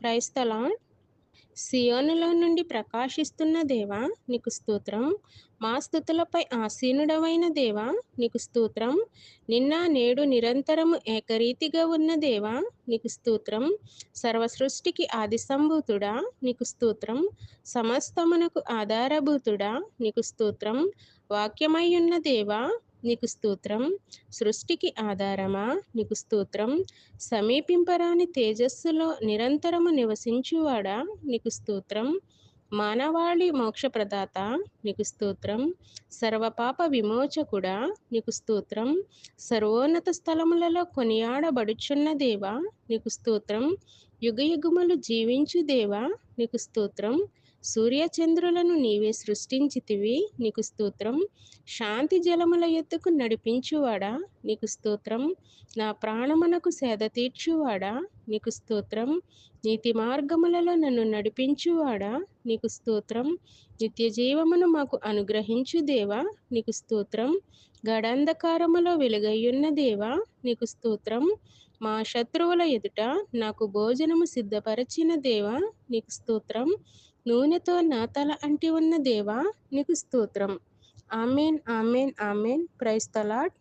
Praise the lord. సియోనులో నుండి ప్రకాశిస్తున్న దేవా నీకు స్తోత్రం. మా స్తుతులపై ఆసీనుడవైన దేవా నీకు స్తోత్రం. నిన్న నేడు నిరంతరము ఏకరీతిగా ఉన్న దేవా నీకు స్తోత్రం. సర్వసృష్టికి ఆది సంభూతుడా నీకు స్తోత్రం. సమస్తమునకు ఆధారభూతుడా నీకు స్తోత్రం. వాక్యమయ్యున్న దేవా నీకు స్తోత్రం. సృష్టికి ఆధారమా నీకు స్తోత్రం. సమీపింపరాని తేజస్సులో నిరంతరము నివసించువాడా నీకు స్తోత్రం. మానవాళి మోక్షప్రదాత నీకు స్తోత్రం. సర్వపాప విమోచకుడా నీకు స్తోత్రం. సర్వోన్నత స్థలములలో కొనియాడబడుచున్న దేవా నీకు స్తోత్రం. యుగయుగములు జీవించు దేవా నీకు స్తోత్రం. సూర్యచంద్రులను నీవే సృష్టించితివి నీకు స్తోత్రం. శాంతి జలముల ఎత్తుకు నడిపించువాడా నీకు స్తోత్రం. నా ప్రాణమునకు సేద తీర్చువాడా నీకు స్తోత్రం. నీతి మార్గములలో నన్ను నడిపించువాడా నీకు స్తోత్రం. నిత్య జీవమును మాకు అనుగ్రహించు దేవా నీకు స్తోత్రం. గడంధకారములో వెలుగయ్యున్న దేవా నీకు స్తోత్రం. మా శత్రువుల ఎదుట నాకు భోజనము సిద్ధపరచిన దేవా నీకు స్తోత్రం. నూనెతో నా తల అంటి ఉన్న దేవా నీకు స్తోత్రం. Amen, amen, amen. Praise the lord.